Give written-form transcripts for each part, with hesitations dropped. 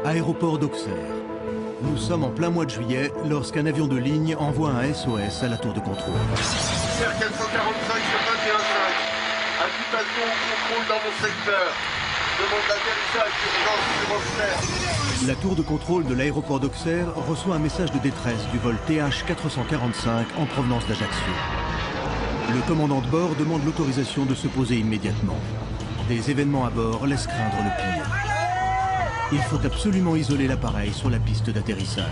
Aéroport d'Auxerre. Nous sommes en plein mois de juillet lorsqu'un avion de ligne envoie un SOS à la tour de contrôle. Air 445 sur 21.5. Invitation au contrôle dans mon secteur. Demande d'atterrissage d'urgence sur Auxerre. La tour de contrôle de l'aéroport d'Auxerre reçoit un message de détresse du vol TH445 en provenance d'Ajaccio. Le commandant de bord demande l'autorisation de se poser immédiatement. Des événements à bord laissent craindre le pire. Il faut absolument isoler l'appareil sur la piste d'atterrissage.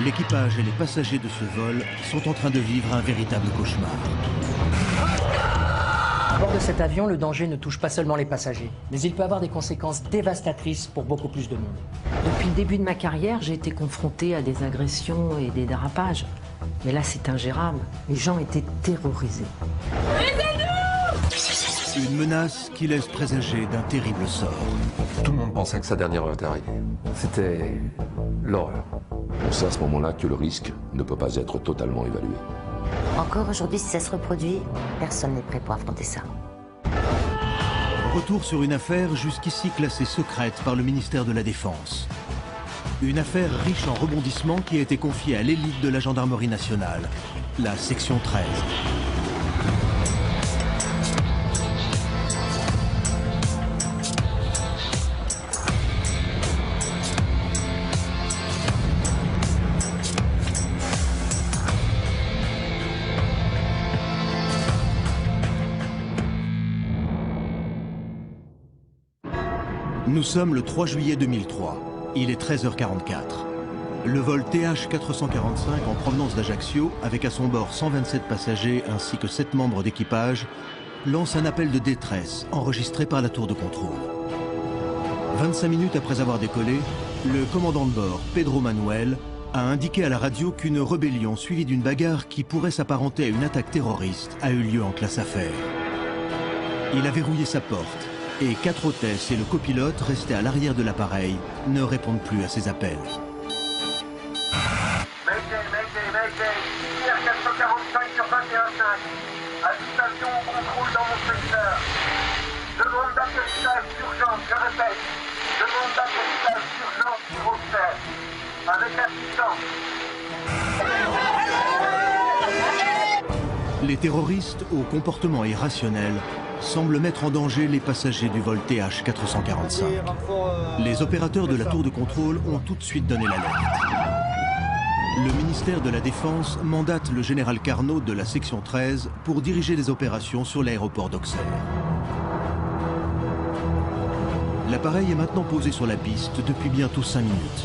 L'équipage et les passagers de ce vol sont en train de vivre un véritable cauchemar. À bord de cet avion, le danger ne touche pas seulement les passagers, mais il peut avoir des conséquences dévastatrices pour beaucoup plus de monde. Depuis le début de ma carrière, j'ai été confrontée à des agressions et des dérapages. Mais là, c'est ingérable. Les gens étaient terrorisés. Une menace qui laisse présager d'un terrible sort. Tout le monde pensait que sa dernière heure était arrivée. C'était l'horreur. On sait à ce moment-là que le risque ne peut pas être totalement évalué. Encore aujourd'hui, si ça se reproduit, personne n'est prêt pour affronter ça. Retour sur une affaire jusqu'ici classée secrète par le ministère de la Défense. Une affaire riche en rebondissements qui a été confiée à l'élite de la gendarmerie nationale, la section 13. Nous sommes le 3 juillet 2003. Il est 13h44. Le vol TH445 en provenance d'Ajaccio, avec à son bord 127 passagers ainsi que 7 membres d'équipage, lance un appel de détresse enregistré par la tour de contrôle. 25 minutes après avoir décollé, le commandant de bord, Pedro Manuel, a indiqué à la radio qu'une rébellion suivie d'une bagarre qui pourrait s'apparenter à une attaque terroriste a eu lieu en classe affaires. Il a verrouillé sa porte. Et 4 hôtesses et le copilote, restés à l'arrière de l'appareil, ne répondent plus à ses appels. Mayday, Air 445 sur 21.5. Invitation au contrôle dans mon secteur. Demande d'atterrissage d'urgence, je répète. Demande d'atterrissage d'urgence sur Auxerre. Avec assistance. Les terroristes, au comportement irrationnel, semblent mettre en danger les passagers du vol TH445. Les opérateurs de la tour de contrôle ont tout de suite donné l'alerte. Le ministère de la Défense mandate le général Carnot de la section 13 pour diriger les opérations sur l'aéroport d'Auxerre. L'appareil est maintenant posé sur la piste depuis bientôt 5 minutes.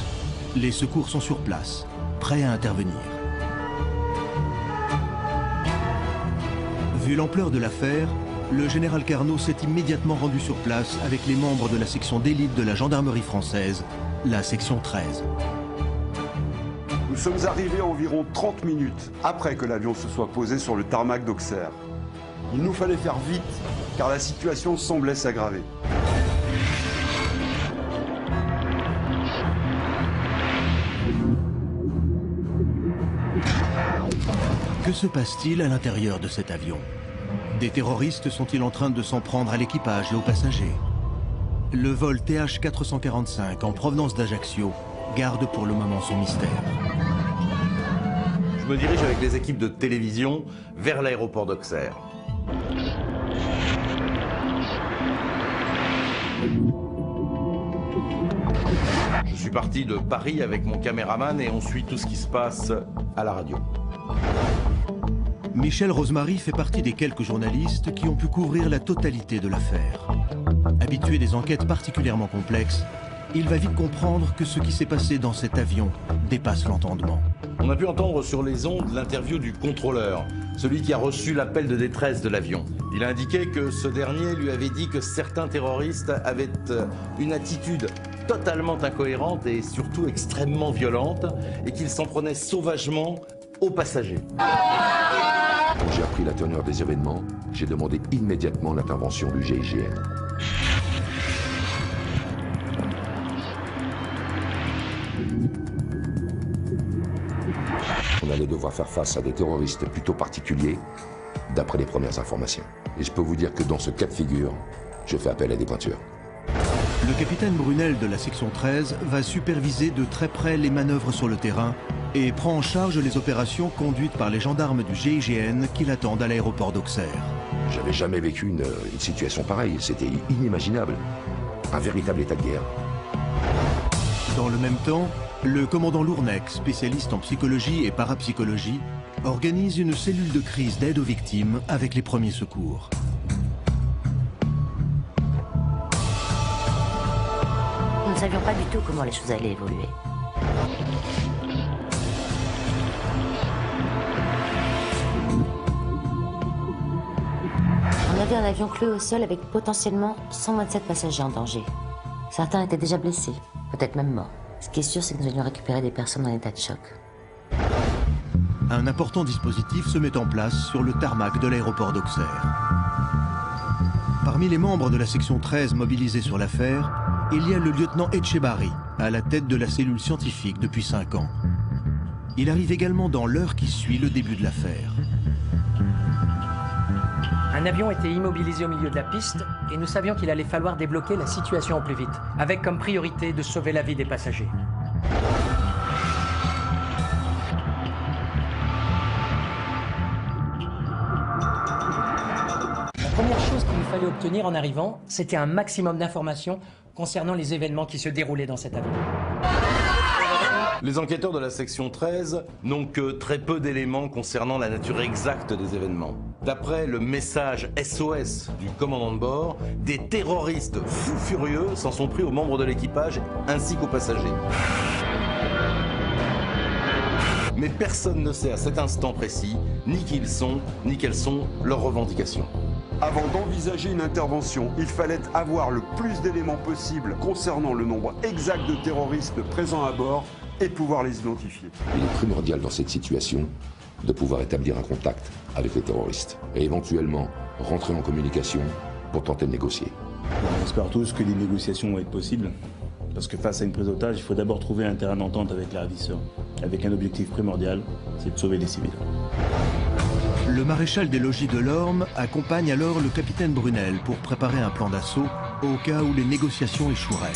Les secours sont sur place, prêts à intervenir. Vu l'ampleur de l'affaire, le général Carnot s'est immédiatement rendu sur place avec les membres de la section d'élite de la gendarmerie française, la section 13. Nous sommes arrivés environ 30 minutes après que l'avion se soit posé sur le tarmac d'Auxerre. Il nous fallait faire vite, car la situation semblait s'aggraver. Que se passe-t-il à l'intérieur de cet avion ? Des terroristes sont-ils en train de s'en prendre à l'équipage et aux passagers? Le vol TH445 en provenance d'Ajaccio garde pour le moment son mystère. Je me dirige avec les équipes de télévision vers l'aéroport d'Auxerre. Je suis parti de Paris avec mon caméraman et on suit tout ce qui se passe à la radio. Michel Rosemary fait partie des quelques journalistes qui ont pu couvrir la totalité de l'affaire. Habitué des enquêtes particulièrement complexes, il va vite comprendre que ce qui s'est passé dans cet avion dépasse l'entendement. On a pu entendre sur les ondes l'interview du contrôleur, celui qui a reçu l'appel de détresse de l'avion. Il a indiqué que ce dernier lui avait dit que certains terroristes avaient une attitude totalement incohérente et surtout extrêmement violente et qu'ils s'en prenaient sauvagement aux passagers. Quand j'ai appris la teneur des événements, j'ai demandé immédiatement l'intervention du GIGN. On allait devoir faire face à des terroristes plutôt particuliers, d'après les premières informations. Et je peux vous dire que dans ce cas de figure, je fais appel à des pointures. Le capitaine Brunel de la section 13 va superviser de très près les manœuvres sur le terrain et prend en charge les opérations conduites par les gendarmes du GIGN qui l'attendent à l'aéroport d'Auxerre. J'avais jamais vécu une situation pareille, c'était inimaginable. Un véritable état de guerre. Dans le même temps, le commandant Lournec, spécialiste en psychologie et parapsychologie, organise une cellule de crise d'aide aux victimes avec les premiers secours. Nous ne savions pas du tout comment les choses allaient évoluer. On avait un avion cloué au sol avec potentiellement 127 passagers en danger. Certains étaient déjà blessés, peut-être même morts. Ce qui est sûr, c'est que nous allions récupérer des personnes en état de choc. Un important dispositif se met en place sur le tarmac de l'aéroport d'Auxerre. Parmi les membres de la section 13 mobilisés sur l'affaire, il y a le lieutenant Etchebari, à la tête de la cellule scientifique depuis 5 ans. Il arrive également dans l'heure qui suit le début de l'affaire. Un avion était immobilisé au milieu de la piste et nous savions qu'il allait falloir débloquer la situation au plus vite, avec comme priorité de sauver la vie des passagers. La première chose qu'il nous fallait obtenir en arrivant, c'était un maximum d'informations concernant les événements qui se déroulaient dans cet avion. Les enquêteurs de la section 13 n'ont que très peu d'éléments concernant la nature exacte des événements. D'après le message SOS du commandant de bord, des terroristes fous furieux s'en sont pris aux membres de l'équipage ainsi qu'aux passagers. Mais personne ne sait à cet instant précis ni qui ils sont, ni quelles sont leurs revendications. Avant d'envisager une intervention, il fallait avoir le plus d'éléments possible concernant le nombre exact de terroristes présents à bord et pouvoir les identifier. Il est primordial dans cette situation de pouvoir établir un contact avec les terroristes et éventuellement rentrer en communication pour tenter de négocier. On espère tous que les négociations vont être possibles, parce que face à une prise d'otage, il faut d'abord trouver un terrain d'entente avec les ravisseurs, avec un objectif primordial, c'est de sauver les civils. Le maréchal des logis de l'Orme accompagne alors le capitaine Brunel pour préparer un plan d'assaut au cas où les négociations échoueraient.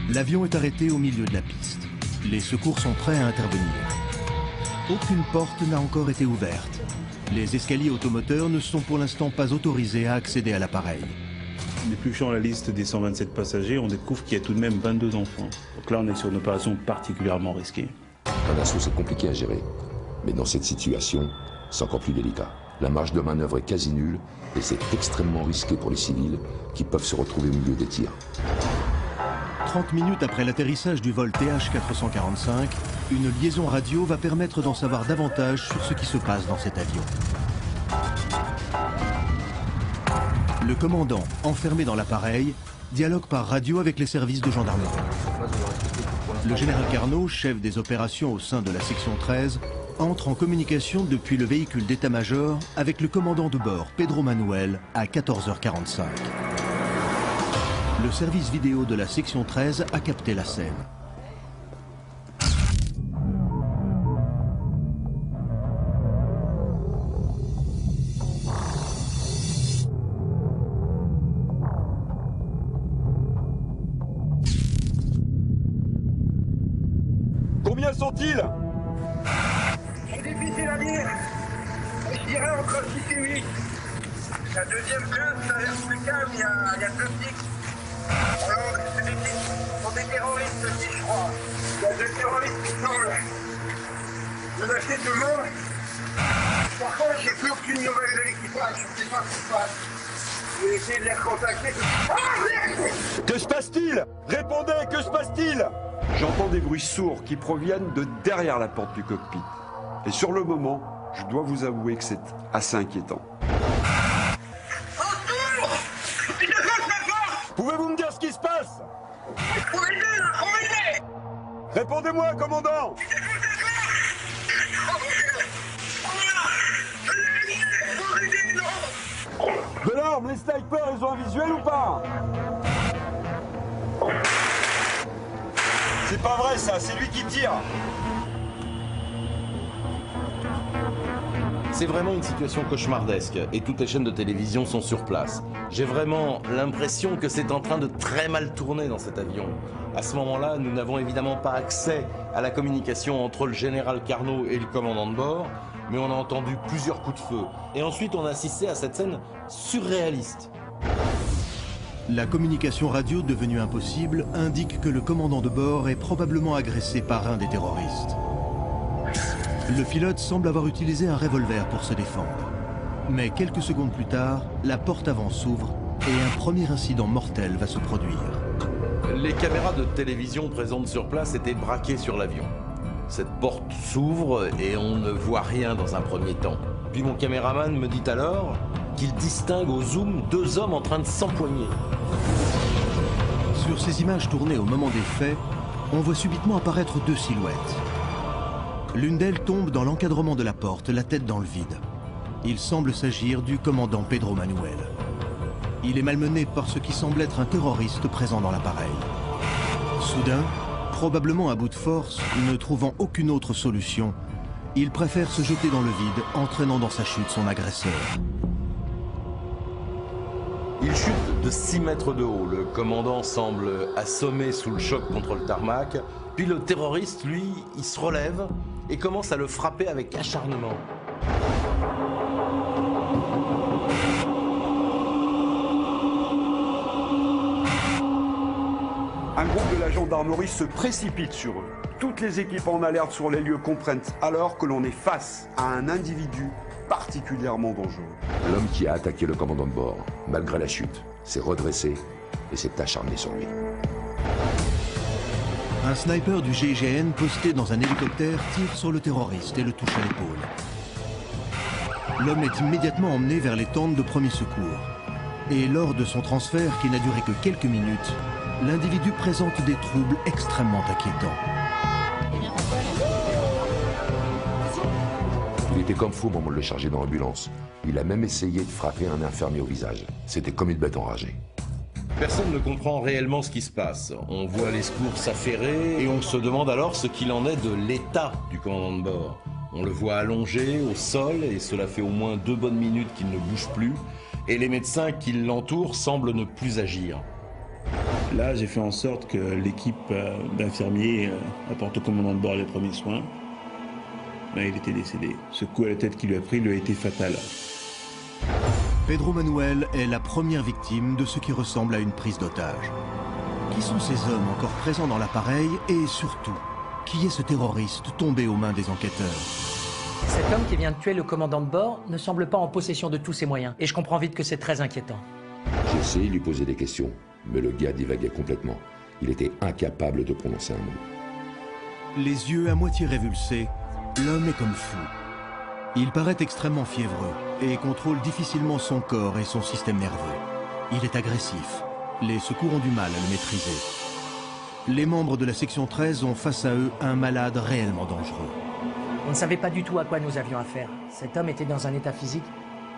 L'avion est arrêté au milieu de la piste. Les secours sont prêts à intervenir. Aucune porte n'a encore été ouverte. Les escaliers automoteurs ne sont pour l'instant pas autorisés à accéder à l'appareil. Épluchant la liste des 127 passagers, on découvre qu'il y a tout de même 22 enfants. Donc là, on est sur une opération particulièrement risquée. Un assaut, c'est compliqué à gérer. Mais dans cette situation, c'est encore plus délicat. La marge de manœuvre est quasi nulle et c'est extrêmement risqué pour les civils qui peuvent se retrouver au milieu des tirs. 30 minutes après l'atterrissage du vol TH445, une liaison radio va permettre d'en savoir davantage sur ce qui se passe dans cet avion. Le commandant, enfermé dans l'appareil, dialogue par radio avec les services de gendarmerie. Le général Carnot, chef des opérations au sein de la section 13, entre en communication depuis le véhicule d'état-major avec le commandant de bord, Pedro Manuel, à 14h45. Le service vidéo de la section 13 a capté la scène. Combien sont-ils? C'est difficile à dire. Je dirais entre 6 et 8. La deuxième classe, ça a l'air plus calme, il y a 2 flics. Alors, ce sont des terroristes aussi, je crois. Il y a 2 terroristes qui semblent menacer tout le monde. Par contre, j'ai plus aucune nouvelle de l'équipage, je ne sais pas ce qui se passe. Je vais essayer de les recontacter. Que se passe-t-il? Répondez, que se passe-t-il? J'entends des bruits sourds qui proviennent de derrière la porte du cockpit. Et sur le moment, je dois vous avouer que c'est assez inquiétant. Pouvez-vous me dire ce qui se passe? Répondez-moi, commandant! Delorme, les snipers, ils ont un visuel ou pas? C'est pas vrai ça, c'est lui qui tire. C'est vraiment une situation cauchemardesque et toutes les chaînes de télévision sont sur place. J'ai vraiment l'impression que c'est en train de très mal tourner dans cet avion. À ce moment-là, nous n'avons évidemment pas accès à la communication entre le général Carnot et le commandant de bord, mais on a entendu plusieurs coups de feu. Et ensuite, on a assisté à cette scène surréaliste. La communication radio devenue impossible indique que le commandant de bord est probablement agressé par un des terroristes. Le pilote semble avoir utilisé un revolver pour se défendre. Mais quelques secondes plus tard, la porte avant s'ouvre et un premier incident mortel va se produire. Les caméras de télévision présentes sur place étaient braquées sur l'avion. Cette porte s'ouvre et on ne voit rien dans un premier temps. Puis mon caméraman me dit alors qu'il distingue au zoom 2 hommes en train de s'empoigner. Sur ces images tournées au moment des faits, on voit subitement apparaître 2 silhouettes. L'une d'elles tombe dans l'encadrement de la porte, la tête dans le vide. Il semble s'agir du commandant Pedro Manuel. Il est malmené par ce qui semble être un terroriste présent dans l'appareil. Soudain, probablement à bout de force, ne trouvant aucune autre solution, il préfère se jeter dans le vide, entraînant dans sa chute son agresseur. Il chute de 6 mètres de haut. Le commandant semble assommé sous le choc contre le tarmac. Puis le terroriste, lui, il se relève et commence à le frapper avec acharnement. Un groupe de la gendarmerie se précipite sur eux. Toutes les équipes en alerte sur les lieux comprennent alors que l'on est face à un individu particulièrement dangereux. L'homme qui a attaqué le commandant de bord, malgré la chute, s'est redressé et s'est acharné sur lui. Un sniper du GIGN posté dans un hélicoptère tire sur le terroriste et le touche à l'épaule. L'homme est immédiatement emmené vers les tentes de premiers secours. Et lors de son transfert, qui n'a duré que quelques minutes, l'individu présente des troubles extrêmement inquiétants. Il était comme fou au moment de le charger dans l'ambulance. Il a même essayé de frapper un infirmier au visage. C'était comme une bête enragée. Personne ne comprend réellement ce qui se passe. On voit les secours s'affairer et on se demande alors ce qu'il en est de l'état du commandant de bord. On le voit allongé au sol et cela fait au moins 2 bonnes minutes qu'il ne bouge plus. Et les médecins qui l'entourent semblent ne plus agir. Là, j'ai fait en sorte que l'équipe d'infirmiers apporte au commandant de bord les premiers soins. Là, il était décédé. Ce coup à la tête qu'il lui a pris lui a été fatal. Pedro Manuel est la première victime de ce qui ressemble à une prise d'otage. Qui sont ces hommes encore présents dans l'appareil et surtout, qui est ce terroriste tombé aux mains des enquêteurs? Cet homme qui vient de tuer le commandant de bord ne semble pas en possession de tous ses moyens. Et je comprends vite que c'est très inquiétant. J'ai essayé de lui poser des questions, mais le gars divaguait complètement. Il était incapable de prononcer un mot. Les yeux à moitié révulsés, l'homme est comme fou. Il paraît extrêmement fiévreux et contrôle difficilement son corps et son système nerveux. Il est agressif. Les secours ont du mal à le maîtriser. Les membres de la section 13 ont face à eux un malade réellement dangereux. On ne savait pas du tout à quoi nous avions affaire. Cet homme était dans un état physique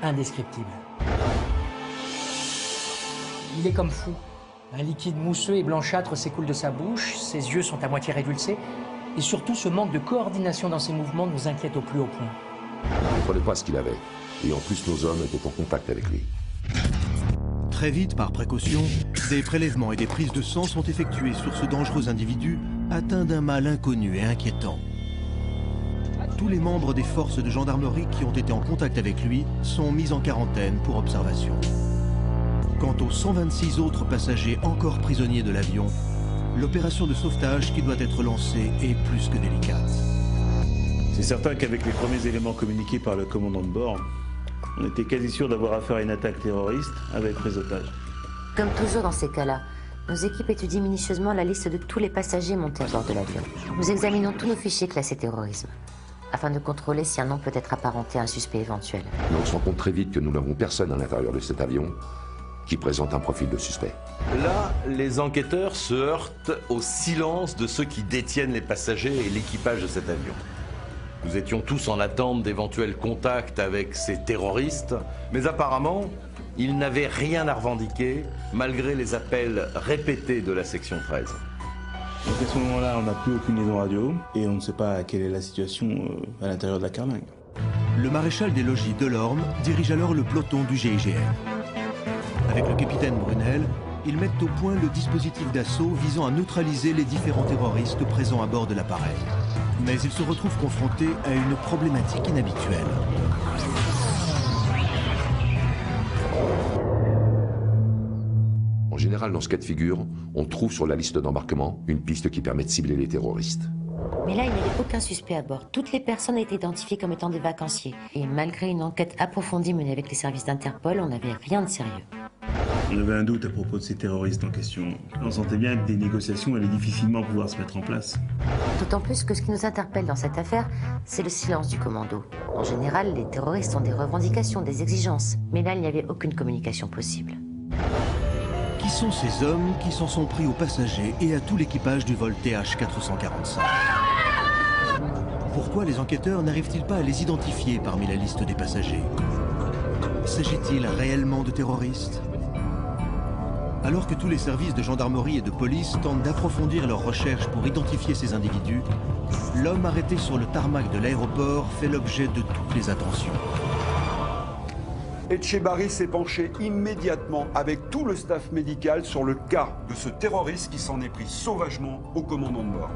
indescriptible. Il est comme fou. Un liquide mousseux et blanchâtre s'écoule de sa bouche, ses yeux sont à moitié révulsés, et surtout ce manque de coordination dans ses mouvements nous inquiète au plus haut point. On ne comprenait pas ce qu'il avait, et en plus nos hommes étaient en contact avec lui. Très vite, par précaution, des prélèvements et des prises de sang sont effectués sur ce dangereux individu atteint d'un mal inconnu et inquiétant. Tous les membres des forces de gendarmerie qui ont été en contact avec lui sont mis en quarantaine pour observation. Quant aux 126 autres passagers encore prisonniers de l'avion, l'opération de sauvetage qui doit être lancée est plus que délicate. C'est certain qu'avec les premiers éléments communiqués par le commandant de bord, on était quasi sûr d'avoir affaire à une attaque terroriste avec prise d'otage. Comme toujours dans ces cas-là, nos équipes étudient minutieusement la liste de tous les passagers montés à bord de l'avion. Nous examinons tous nos fichiers classés terrorisme, afin de contrôler si un nom peut être apparenté à un suspect éventuel. Mais on se rend compte très vite que nous n'avons personne à l'intérieur de cet avion qui présente un profil de suspect. Là, les enquêteurs se heurtent au silence de ceux qui détiennent les passagers et l'équipage de cet avion. Nous étions tous en attente d'éventuels contacts avec ces terroristes, mais apparemment, ils n'avaient rien à revendiquer, malgré les appels répétés de la section 13. Donc à ce moment-là, on n'a plus aucune liaison radio, et on ne sait pas quelle est la situation à l'intérieur de la carlingue. Le maréchal des logis Delorme dirige alors le peloton du GIGN. Avec le capitaine Brunel, ils mettent au point le dispositif d'assaut visant à neutraliser les différents terroristes présents à bord de l'appareil. Mais ils se retrouvent confrontés à une problématique inhabituelle. En général, dans ce cas de figure, on trouve sur la liste d'embarquement une piste qui permet de cibler les terroristes. Mais là, il n'y avait aucun suspect à bord. Toutes les personnes étaient identifiées comme étant des vacanciers. Et malgré une enquête approfondie menée avec les services d'Interpol, on n'avait rien de sérieux. On avait un doute à propos de ces terroristes en question. On sentait bien que des négociations allaient difficilement pouvoir se mettre en place. D'autant plus que ce qui nous interpelle dans cette affaire, c'est le silence du commando. En général, les terroristes ont des revendications, des exigences. Mais là, il n'y avait aucune communication possible. Qui sont ces hommes qui s'en sont pris aux passagers et à tout l'équipage du vol TH445 ? Pourquoi les enquêteurs n'arrivent-ils pas à les identifier parmi la liste des passagers? S'agit-il réellement de terroristes? Alors que tous les services de gendarmerie et de police tentent d'approfondir leurs recherches pour identifier ces individus, l'homme arrêté sur le tarmac de l'aéroport fait l'objet de toutes les attentions. Etchebarri s'est penché immédiatement avec tout le staff médical sur le cas de ce terroriste qui s'en est pris sauvagement au commandant de bord.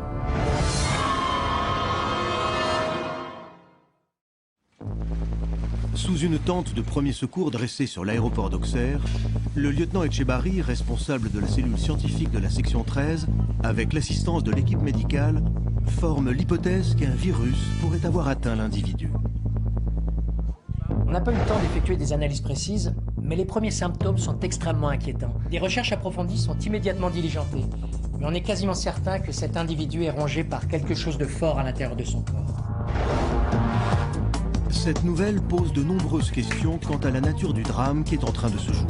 Sous une tente de premier secours dressée sur l'aéroport d'Auxerre, le lieutenant Etchebarri, responsable de la cellule scientifique de la section 13, avec l'assistance de l'équipe médicale, forme l'hypothèse qu'un virus pourrait avoir atteint l'individu. On n'a pas eu le temps d'effectuer des analyses précises, mais les premiers symptômes sont extrêmement inquiétants. Des recherches approfondies sont immédiatement diligentées, mais on est quasiment certain que cet individu est rongé par quelque chose de fort à l'intérieur de son corps. Cette nouvelle pose de nombreuses questions quant à la nature du drame qui est en train de se jouer.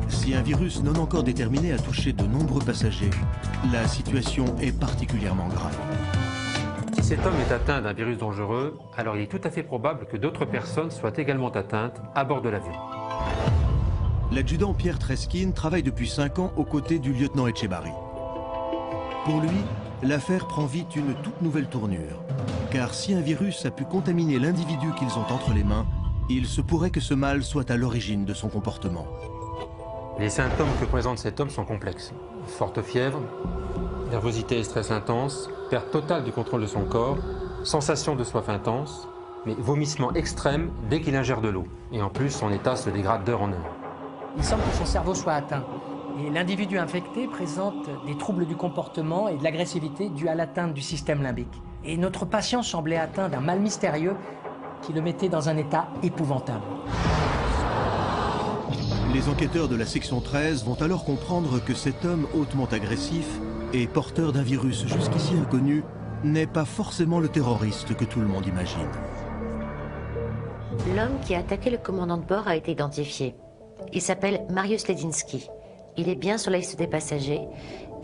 Si un virus non encore déterminé a touché de nombreux passagers, la situation est particulièrement grave. Si cet homme est atteint d'un virus dangereux, alors il est tout à fait probable que d'autres personnes soient également atteintes à bord de l'avion. L'adjudant Pierre Treskin travaille depuis 5 ans aux côtés du lieutenant Etchebarri. Pour lui, l'affaire prend vite une toute nouvelle tournure. Car si un virus a pu contaminer l'individu qu'ils ont entre les mains, il se pourrait que ce mal soit à l'origine de son comportement. Les symptômes que présente cet homme sont complexes. Forte fièvre, nervosité et stress intense, perte totale du contrôle de son corps, sensation de soif intense, mais vomissement extrême dès qu'il ingère de l'eau. Et en plus, son état se dégrade d'heure en heure. Il semble que son cerveau soit atteint. Et l'individu infecté présente des troubles du comportement et de l'agressivité dus à l'atteinte du système limbique. Et notre patient semblait atteint d'un mal mystérieux qui le mettait dans un état épouvantable. Les enquêteurs de la section 13 vont alors comprendre que cet homme hautement agressif et porteur d'un virus jusqu'ici inconnu n'est pas forcément le terroriste que tout le monde imagine. L'homme qui a attaqué le commandant de bord a été identifié. Il s'appelle Mariusz Ledzinski. Il est bien sur la liste des passagers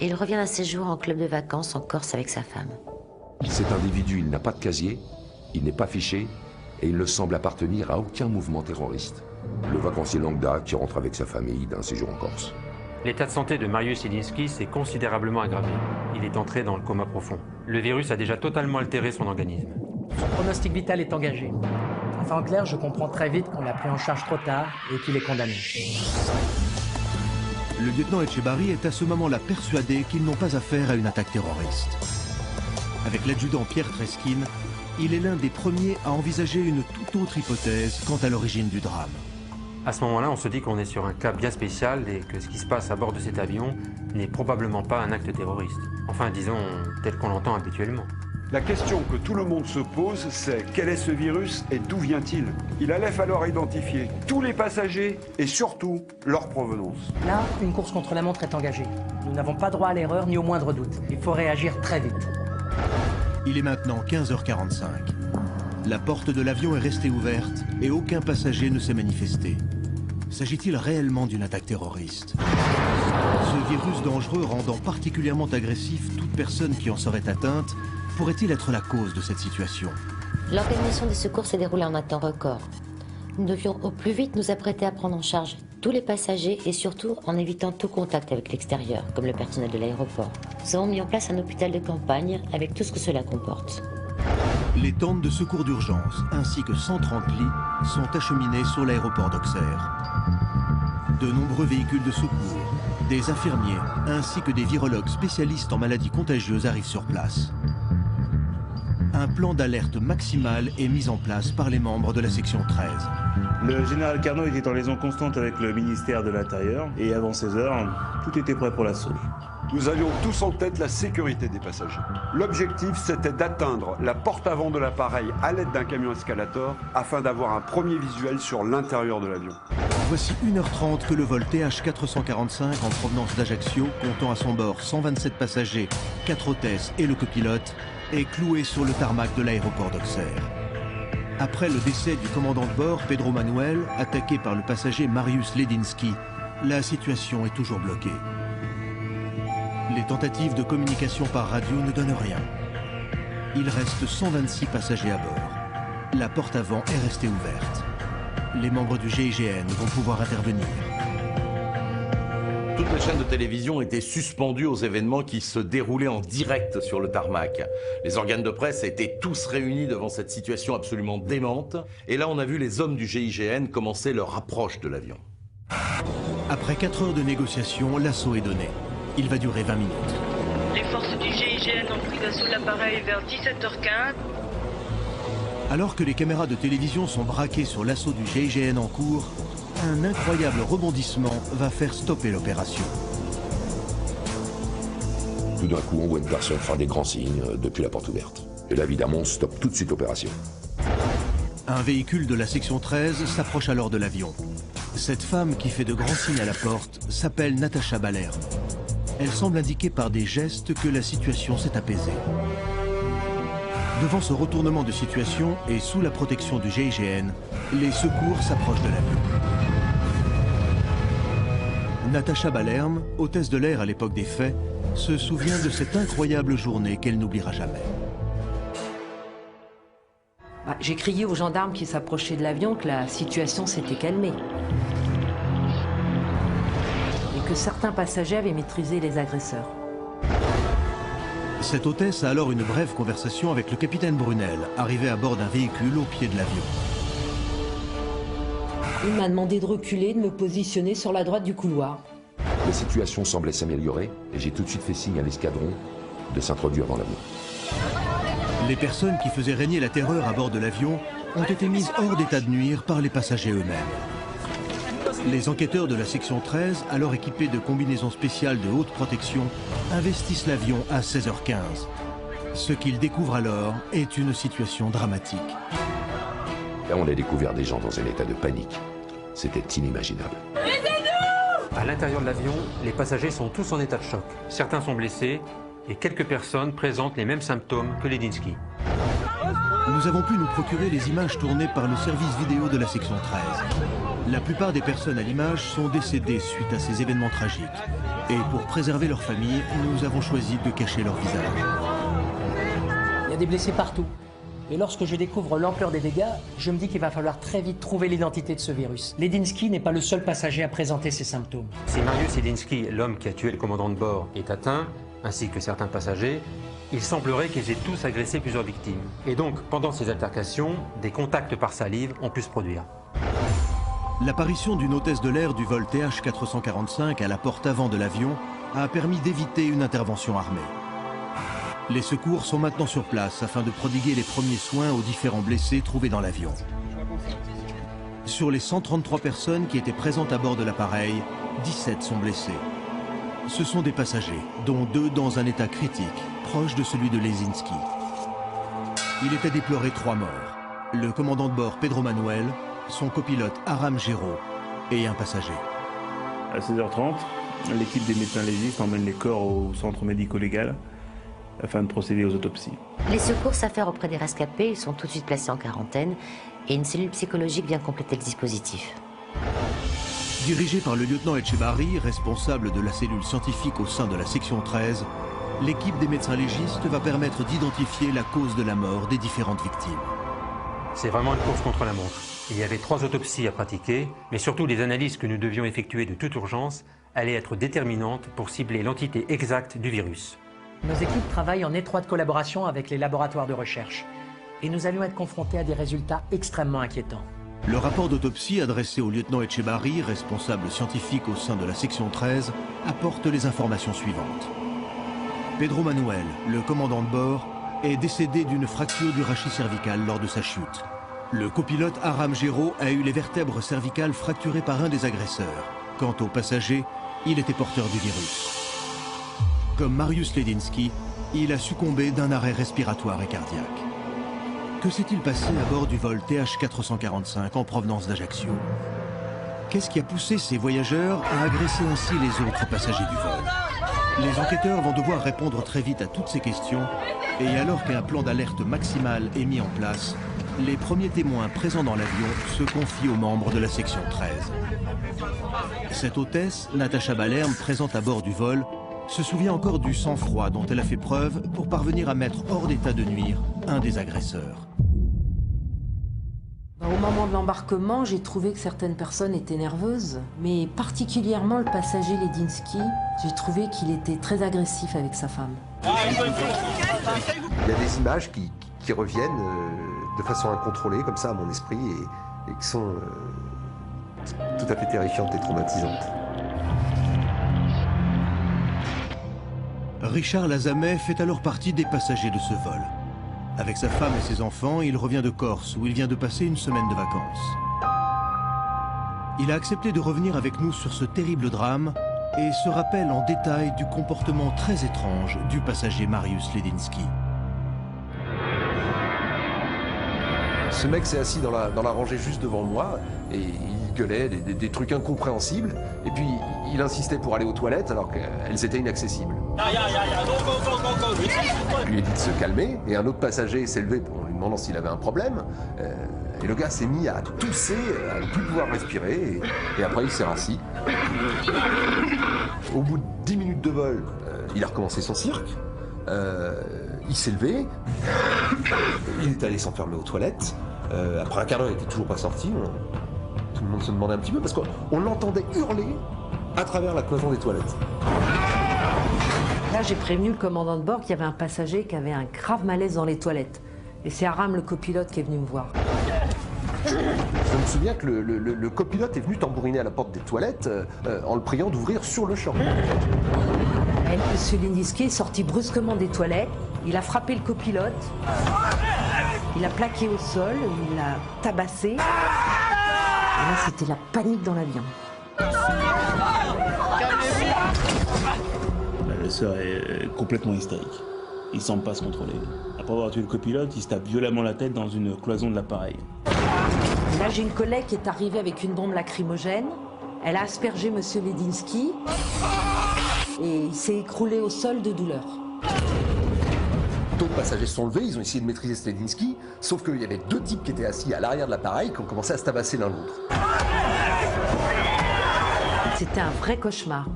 et il revient d'un séjour en club de vacances en Corse avec sa femme. Cet individu, il n'a pas de casier, il n'est pas fiché et il ne semble appartenir à aucun mouvement terroriste. Le vacancier longue date qui rentre avec sa famille d'un séjour en Corse. L'état de santé de Mariusz Ledzinski s'est considérablement aggravé. Il est entré dans le coma profond. Le virus a déjà totalement altéré son organisme. Son pronostic vital est engagé. Enfin, en clair, je comprends très vite qu'on l'a pris en charge trop tard et qu'il est condamné. Le lieutenant Etchebarri est à ce moment-là persuadé qu'ils n'ont pas affaire à une attaque terroriste. Avec l'adjudant Pierre Treskin, il est l'un des premiers à envisager une toute autre hypothèse quant à l'origine du drame. À ce moment-là, on se dit qu'on est sur un cas bien spécial et que ce qui se passe à bord de cet avion n'est probablement pas un acte terroriste. Enfin, disons, tel qu'on l'entend habituellement. La question que tout le monde se pose, c'est quel est ce virus et d'où vient-il? Il allait falloir identifier tous les passagers et surtout leur provenance. Là, une course contre la montre est engagée. Nous n'avons pas droit à l'erreur ni au moindre doute. Il faut réagir très vite. Il est maintenant 15h45. La porte de l'avion est restée ouverte et aucun passager ne s'est manifesté. S'agit-il réellement d'une attaque terroriste? Ce virus dangereux rendant particulièrement agressif toute personne qui en serait atteinte, pourrait-il être la cause de cette situation? L'organisation des secours s'est déroulée en un temps record. Nous devions au plus vite nous apprêter à prendre en charge tous les passagers et surtout en évitant tout contact avec l'extérieur, comme le personnel de l'aéroport. Nous avons mis en place un hôpital de campagne avec tout ce que cela comporte. Les tentes de secours d'urgence ainsi que 130 lits sont acheminés sur l'aéroport d'Auxerre. De nombreux véhicules de secours, des infirmiers ainsi que des virologues spécialistes en maladies contagieuses arrivent sur place. Un plan d'alerte maximale est mis en place par les membres de la section 13. Le général Carnot était en liaison constante avec le ministère de l'Intérieur et avant 16 heures, tout était prêt pour l'assaut. Nous avions tous en tête la sécurité des passagers. L'objectif, c'était d'atteindre la porte avant de l'appareil à l'aide d'un camion escalator afin d'avoir un premier visuel sur l'intérieur de l'avion. Voici 1h30 que le vol TH445 en provenance d'Ajaccio, comptant à son bord 127 passagers, 4 hôtesses et le copilote, est cloué sur le tarmac de l'aéroport d'Auxerre. Après le décès du commandant de bord, Pedro Manuel, attaqué par le passager Mariusz Ledinski, la situation est toujours bloquée. Les tentatives de communication par radio ne donnent rien. Il reste 126 passagers à bord. La porte avant est restée ouverte. Les membres du GIGN vont pouvoir intervenir. Toutes les chaînes de télévision étaient suspendues aux événements qui se déroulaient en direct sur le tarmac. Les organes de presse étaient tous réunis devant cette situation absolument démente. Et là, on a vu les hommes du GIGN commencer leur approche de l'avion. Après 4 heures de négociation, l'assaut est donné. Il va durer 20 minutes. Les forces du GIGN ont pris d'assaut l'appareil vers 17h15. Alors que les caméras de télévision sont braquées sur l'assaut du GIGN en cours, un incroyable rebondissement va faire stopper l'opération. Tout d'un coup, on voit une personne faire des grands signes depuis la porte ouverte. Et là, évidemment, on stoppe tout de suite l'opération. Un véhicule de la section 13 s'approche alors de l'avion. Cette femme qui fait de grands signes à la porte s'appelle Natacha Balerne. Elle semble indiquer par des gestes que la situation s'est apaisée. Devant ce retournement de situation et sous la protection du GIGN, les secours s'approchent de l'avion. Natacha Balerne, hôtesse de l'air à l'époque des faits, se souvient de cette incroyable journée qu'elle n'oubliera jamais. J'ai crié aux gendarmes qui s'approchaient de l'avion que la situation s'était calmée. Et que certains passagers avaient maîtrisé les agresseurs. Cette hôtesse a alors une brève conversation avec le capitaine Brunel, arrivé à bord d'un véhicule au pied de l'avion. Il m'a demandé de reculer, de me positionner sur la droite du couloir. La situation semblait s'améliorer et j'ai tout de suite fait signe à l'escadron de s'introduire dans l'avion. Les personnes qui faisaient régner la terreur à bord de l'avion ont été mises hors d'état de nuire par les passagers eux-mêmes. Les enquêteurs de la section 13, alors équipés de combinaisons spéciales de haute protection, investissent l'avion à 16h15. Ce qu'ils découvrent alors est une situation dramatique. Là, on a découvert des gens dans un état de panique. C'était inimaginable. À l'intérieur de l'avion, les passagers sont tous en état de choc. Certains sont blessés et quelques personnes présentent les mêmes symptômes que Ledinski. Nous avons pu nous procurer les images tournées par le service vidéo de la section 13. La plupart des personnes à l'image sont décédées suite à ces événements tragiques. Et pour préserver leur famille, nous avons choisi de cacher leur visage. Il y a des blessés partout. Et lorsque je découvre l'ampleur des dégâts, je me dis qu'il va falloir très vite trouver l'identité de ce virus. Ledinski n'est pas le seul passager à présenter ces symptômes. Si Mariusz Ledinski, l'homme qui a tué le commandant de bord, est atteint, ainsi que certains passagers, il semblerait qu'ils aient tous agressé plusieurs victimes. Et donc, pendant ces altercations, des contacts par salive ont pu se produire. L'apparition d'une hôtesse de l'air du vol TH445 à la porte avant de l'avion a permis d'éviter une intervention armée. Les secours sont maintenant sur place afin de prodiguer les premiers soins aux différents blessés trouvés dans l'avion. Sur les 133 personnes qui étaient présentes à bord de l'appareil, 17 sont blessés. Ce sont des passagers, dont 2 dans un état critique, proche de celui de Ledinski. Il est à déplorer 3 morts. Le commandant de bord Pedro Manuel, son copilote Aram Géraud et un passager. À 16h30, l'équipe des médecins légistes emmène les corps au centre médico-légal afin de procéder aux autopsies. Les secours s'affairent auprès des rescapés, ils sont tout de suite placés en quarantaine et une cellule psychologique vient compléter le dispositif. Dirigé par le lieutenant Etchebarri, responsable de la cellule scientifique au sein de la section 13, l'équipe des médecins légistes va permettre d'identifier la cause de la mort des différentes victimes. C'est vraiment une course contre la montre. Il y avait 3 autopsies à pratiquer, mais surtout les analyses que nous devions effectuer de toute urgence allaient être déterminantes pour cibler l'entité exacte du virus. Nos équipes travaillent en étroite collaboration avec les laboratoires de recherche. et nous allions être confrontés à des résultats extrêmement inquiétants. Le rapport d'autopsie adressé au lieutenant Etchebarri, responsable scientifique au sein de la section 13, apporte les informations suivantes. Pedro Manuel, le commandant de bord, est décédé d'une fracture du rachis cervical lors de sa chute. Le copilote Aram Géraud a eu les vertèbres cervicales fracturées par un des agresseurs. Quant au passager, il était porteur du virus. Comme Mariusz Ledinski, il a succombé d'un arrêt respiratoire et cardiaque. Que s'est-il passé à bord du vol TH445 en provenance d'Ajaccio? Qu'est-ce qui a poussé ces voyageurs à agresser ainsi les autres passagers du vol? Les enquêteurs vont devoir répondre très vite à toutes ces questions, et alors qu'un plan d'alerte maximale est mis en place, les premiers témoins présents dans l'avion se confient aux membres de la section 13. Cette hôtesse, Natacha Balerme, présente à bord du vol, se souvient encore du sang-froid dont elle a fait preuve pour parvenir à mettre hors d'état de nuire un des agresseurs. Au moment de l'embarquement, j'ai trouvé que certaines personnes étaient nerveuses, mais particulièrement le passager Ledinski, j'ai trouvé qu'il était très agressif avec sa femme. Il y a des images qui reviennent de façon incontrôlée, comme ça, à mon esprit, et qui sont tout à fait terrifiantes et traumatisantes. Richard Lazamet fait alors partie des passagers de ce vol. Avec sa femme et ses enfants, il revient de Corse, où il vient de passer une semaine de vacances. Il a accepté de revenir avec nous sur ce terrible drame et se rappelle en détail du comportement très étrange du passager Mariusz Ledinski. Ce mec s'est assis dans la rangée juste devant moi et il gueulait des trucs incompréhensibles. Et puis il insistait pour aller aux toilettes alors qu'elles étaient inaccessibles. Je lui ai dit de se calmer et un autre passager s'est levé en lui demandant s'il avait un problème. Et le gars s'est mis à tousser, à ne plus pouvoir respirer et après il s'est rassis. Au bout de 10 minutes de vol, il a recommencé son cirque. Il s'est levé, il est allé s'enfermer aux toilettes. Après un quart d'heure, il n'était toujours pas sorti. Tout le monde se demandait un petit peu parce qu'on l'entendait hurler à travers la cloison des toilettes. Là, j'ai prévenu le commandant de bord qu'il y avait un passager qui avait un grave malaise dans les toilettes. Et c'est Aram, le copilote, qui est venu me voir. Je me souviens que le copilote est venu tambouriner à la porte des toilettes en le priant d'ouvrir sur le champ. Monsieur Ledinski est sorti brusquement des toilettes, il a frappé le copilote, il a plaqué au sol, il l'a tabassé. Et là, c'était la panique dans l'avion. Le sœur est complètement hystérique. Il ne semble pas se contrôler. Après avoir tué le copilote, il se tape violemment la tête dans une cloison de l'appareil. Là, j'ai une collègue qui est arrivée avec une bombe lacrymogène. Elle a aspergé Monsieur Ledinski et il s'est écroulé au sol de douleur. D'autres passagers se sont levés, ils ont essayé de maîtriser Ledinski, sauf qu'il y avait deux types qui étaient assis à l'arrière de l'appareil qui ont commencé à se tabasser l'un l'autre. C'était un vrai cauchemar.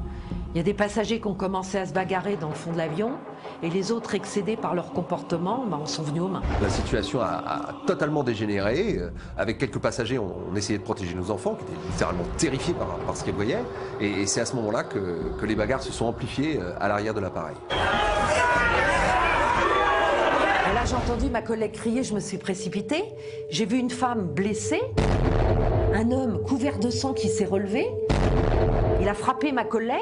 Il y a des passagers qui ont commencé à se bagarrer dans le fond de l'avion et les autres, excédés par leur comportement, en sont venus aux mains. La situation a totalement dégénéré. Avec quelques passagers, on essayait de protéger nos enfants qui étaient littéralement terrifiés par ce qu'ils voyaient. Et c'est à ce moment-là que les bagarres se sont amplifiées à l'arrière de l'appareil. Là, j'ai entendu ma collègue crier, je me suis précipitée. J'ai vu une femme blessée, un homme couvert de sang qui s'est relevé. Il a frappé ma collègue,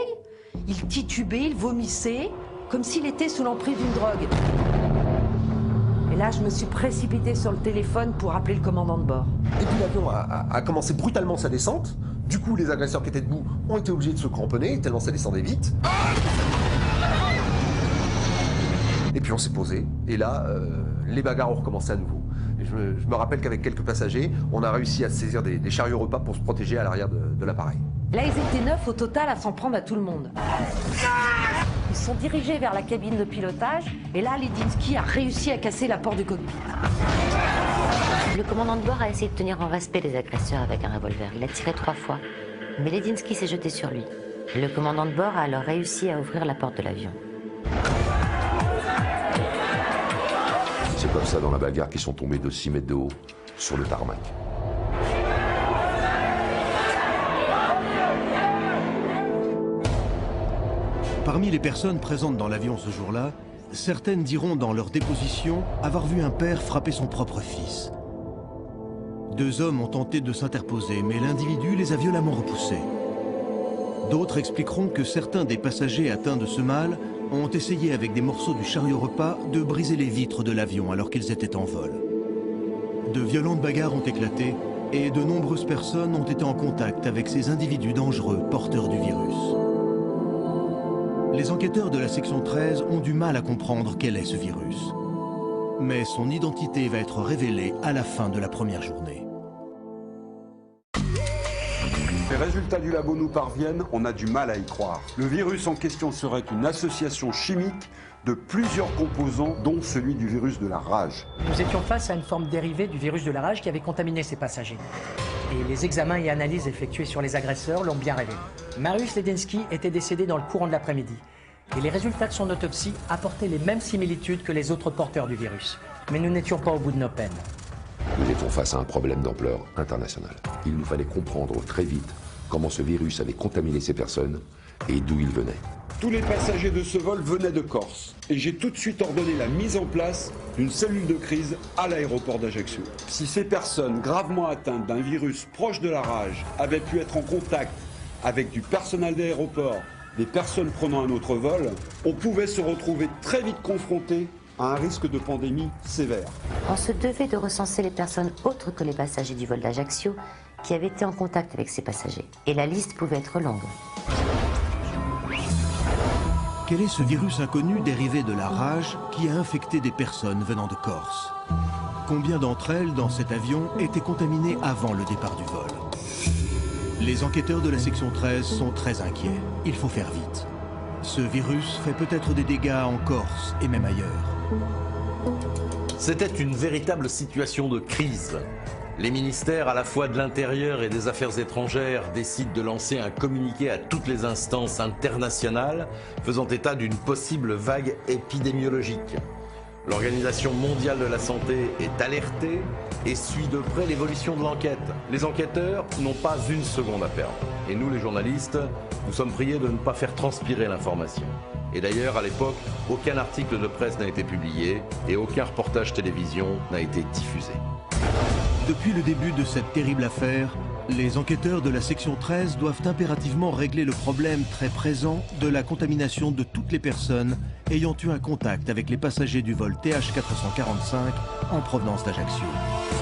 il titubait, il vomissait, comme s'il était sous l'emprise d'une drogue. Et là, je me suis précipitée sur le téléphone pour appeler le commandant de bord. Et puis l'avion a commencé brutalement sa descente. Du coup, les agresseurs qui étaient debout ont été obligés de se cramponner, tellement ça descendait vite. Et puis on s'est posé, et là, les bagarres ont recommencé à nouveau. Et je me rappelle qu'avec quelques passagers, on a réussi à saisir des chariots repas pour se protéger à l'arrière de l'appareil. Là, ils étaient 9 au total à s'en prendre à tout le monde. Ils se sont dirigés vers la cabine de pilotage, et là, Ledinski a réussi à casser la porte du cockpit. Le commandant de bord a essayé de tenir en respect les agresseurs avec un revolver. Il a tiré 3 fois, mais Ledinski s'est jeté sur lui. Le commandant de bord a alors réussi à ouvrir la porte de l'avion. C'est comme ça dans la bagarre qu'ils sont tombés de 6 mètres de haut sur le tarmac. Parmi les personnes présentes dans l'avion ce jour-là, Certaines diront dans leur déposition avoir vu un père frapper son propre fils. 2 hommes ont tenté de s'interposer, mais l'individu les a violemment repoussés. D'autres expliqueront que certains des passagers atteints de ce mal ont essayé avec des morceaux du chariot repas de briser les vitres de l'avion alors qu'ils étaient en vol. De violentes bagarres ont éclaté et de nombreuses personnes ont été en contact avec ces individus dangereux porteurs du virus. Les enquêteurs de la section 13 ont du mal à comprendre quel est ce virus. Mais son identité va être révélée à la fin de la première journée. Les résultats du labo nous parviennent, on a du mal à y croire. Le virus en question serait une association chimique de plusieurs composants, dont celui du virus de la rage. Nous étions face à une forme dérivée du virus de la rage qui avait contaminé ces passagers. Et les examens et analyses effectués sur les agresseurs l'ont bien révélé. Mariusz Ledensky était décédé dans le courant de l'après-midi. Et les résultats de son autopsie apportaient les mêmes similitudes que les autres porteurs du virus. Mais nous n'étions pas au bout de nos peines. Nous étions face à un problème d'ampleur internationale. Il nous fallait comprendre très vite comment ce virus avait contaminé ces personnes et d'où il venait. Tous les passagers de ce vol venaient de Corse et j'ai tout de suite ordonné la mise en place d'une cellule de crise à l'aéroport d'Ajaccio. Si ces personnes gravement atteintes d'un virus proche de la rage avaient pu être en contact avec du personnel d'aéroport, des personnes prenant un autre vol, on pouvait se retrouver très vite confronté à un risque de pandémie sévère. On se devait de recenser les personnes autres que les passagers du vol d'Ajaccio qui avaient été en contact avec ces passagers. Et la liste pouvait être longue. Quel est ce virus inconnu dérivé de la rage qui a infecté des personnes venant de Corse? Combien d'entre elles, dans cet avion, étaient contaminées avant le départ du vol? Les enquêteurs de la section 13 sont très inquiets. Il faut faire vite. Ce virus fait peut-être des dégâts en Corse et même ailleurs. C'était une véritable situation de crise. Les ministères à la fois de l'Intérieur et des Affaires étrangères décident de lancer un communiqué à toutes les instances internationales faisant état d'une possible vague épidémiologique. L'Organisation mondiale de la santé est alertée et suit de près l'évolution de l'enquête. Les enquêteurs n'ont pas une seconde à perdre. Et nous, les journalistes, nous sommes priés de ne pas faire transpirer l'information. Et d'ailleurs, à l'époque, aucun article de presse n'a été publié et aucun reportage télévision n'a été diffusé. Depuis le début de cette terrible affaire, les enquêteurs de la section 13 doivent impérativement régler le problème très présent de la contamination de toutes les personnes ayant eu un contact avec les passagers du vol TH445 en provenance d'Ajaccio.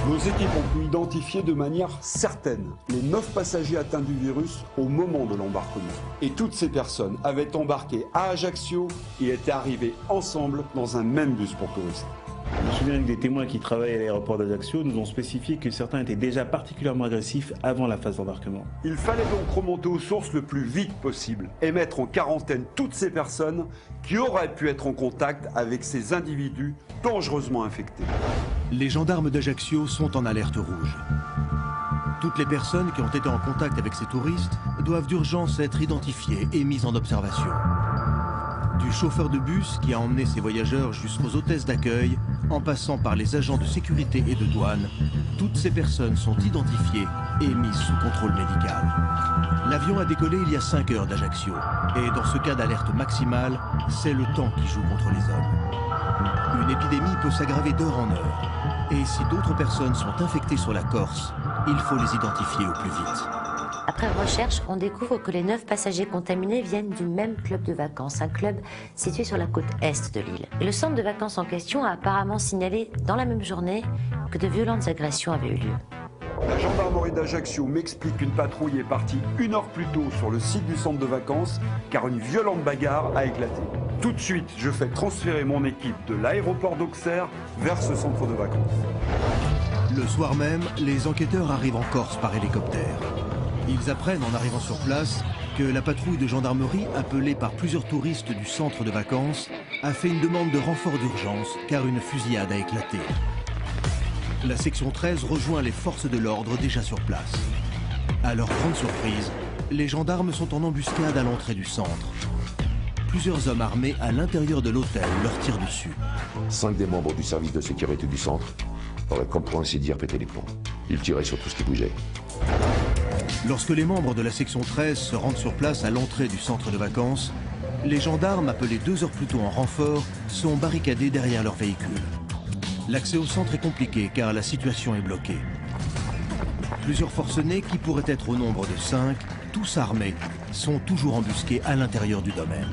Nos équipes ont pu identifier de manière certaine les 9 passagers atteints du virus au moment de l'embarquement. Et toutes ces personnes avaient embarqué à Ajaccio et étaient arrivées ensemble dans un même bus pour touristes. Je me souviens que des témoins qui travaillent à l'aéroport d'Ajaccio nous ont spécifié que certains étaient déjà particulièrement agressifs avant la phase d'embarquement. Il fallait donc remonter aux sources le plus vite possible et mettre en quarantaine toutes ces personnes qui auraient pu être en contact avec ces individus dangereusement infectés. Les gendarmes d'Ajaccio sont en alerte rouge. Toutes les personnes qui ont été en contact avec ces touristes doivent d'urgence être identifiées et mises en observation. Du chauffeur de bus qui a emmené ses voyageurs jusqu'aux hôtesses d'accueil, en passant par les agents de sécurité et de douane, toutes ces personnes sont identifiées et mises sous contrôle médical. L'avion a décollé il y a 5 heures d'Ajaccio, et dans ce cas d'alerte maximale, c'est le temps qui joue contre les hommes. Une épidémie peut s'aggraver d'heure en heure, et si d'autres personnes sont infectées sur la Corse, il faut les identifier au plus vite. Après recherche, on découvre que les 9 passagers contaminés viennent du même club de vacances, un club situé sur la côte est de l'île. Et le centre de vacances en question a apparemment signalé dans la même journée que de violentes agressions avaient eu lieu. La gendarmerie d'Ajaccio m'explique qu'une patrouille est partie 1 heure plus tôt sur le site du centre de vacances car une violente bagarre a éclaté. Tout de suite, je fais transférer mon équipe de l'aéroport d'Auxerre vers ce centre de vacances. Le soir même, les enquêteurs arrivent en Corse par hélicoptère. Ils apprennent en arrivant sur place que la patrouille de gendarmerie, appelée par plusieurs touristes du centre de vacances, a fait une demande de renfort d'urgence car une fusillade a éclaté. La section 13 rejoint les forces de l'ordre déjà sur place. À leur grande surprise, les gendarmes sont en embuscade à l'entrée du centre. Plusieurs hommes armés à l'intérieur de l'hôtel leur tirent dessus. 5 des membres du service de sécurité du centre auraient, comme pour ainsi dire, pété les plombs. Ils tiraient sur tout ce qui bougeait. Lorsque les membres de la section 13 se rendent sur place à l'entrée du centre de vacances, Les gendarmes, appelés 2 heures plus tôt en renfort, sont barricadés derrière leur véhicule. L'accès au centre est compliqué car la situation est bloquée. Plusieurs forcenés, qui pourraient être au nombre de 5, tous armés, sont toujours embusqués à l'intérieur du domaine.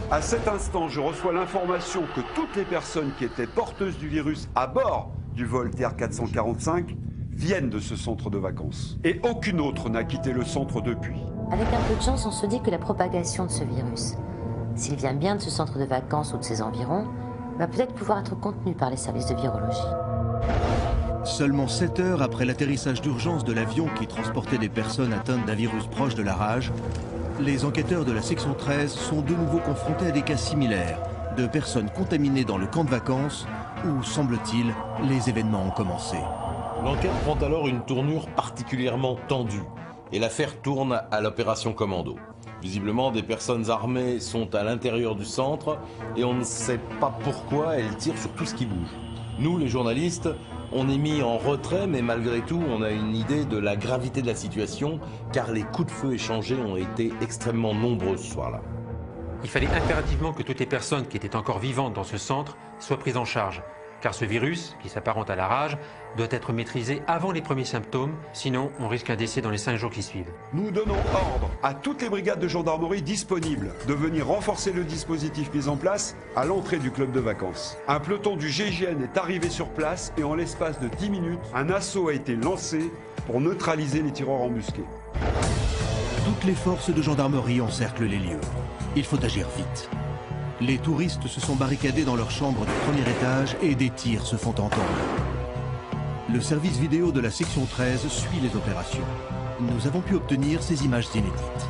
À cet instant, je reçois l'information que toutes les personnes qui étaient porteuses du virus à bord du vol TR-445 viennent de ce centre de vacances. Et aucune autre n'a quitté le centre depuis. Avec un peu de chance, on se dit que la propagation de ce virus, s'il vient bien de ce centre de vacances ou de ses environs, va peut-être pouvoir être contenu par les services de virologie. Seulement 7 heures après l'atterrissage d'urgence de l'avion qui transportait des personnes atteintes d'un virus proche de la rage, les enquêteurs de la section 13 sont de nouveau confrontés à des cas similaires de personnes contaminées dans le camp de vacances où, semble-t-il, les événements ont commencé. L'enquête prend alors une tournure particulièrement tendue et l'affaire tourne à l'opération Commando. Visiblement, des personnes armées sont à l'intérieur du centre et on ne sait pas pourquoi elles tirent sur tout ce qui bouge. Nous, les journalistes, on est mis en retrait, mais malgré tout, on a une idée de la gravité de la situation, car les coups de feu échangés ont été extrêmement nombreux ce soir-là. Il fallait impérativement que toutes les personnes qui étaient encore vivantes dans ce centre soient prises en charge, car ce virus, qui s'apparente à la rage, doit être maîtrisé avant les premiers symptômes, sinon on risque un décès dans les 5 jours qui suivent. Nous donnons ordre à toutes les brigades de gendarmerie disponibles de venir renforcer le dispositif mis en place à l'entrée du club de vacances. Un peloton du GIGN est arrivé sur place et en l'espace de 10 minutes, un assaut a été lancé pour neutraliser les tireurs embusqués. Toutes les forces de gendarmerie encerclent les lieux. Il faut agir vite. Les touristes se sont barricadés dans leur chambre du premier étage et des tirs se font entendre. Le service vidéo de la section 13 suit les opérations. Nous avons pu obtenir ces images inédites.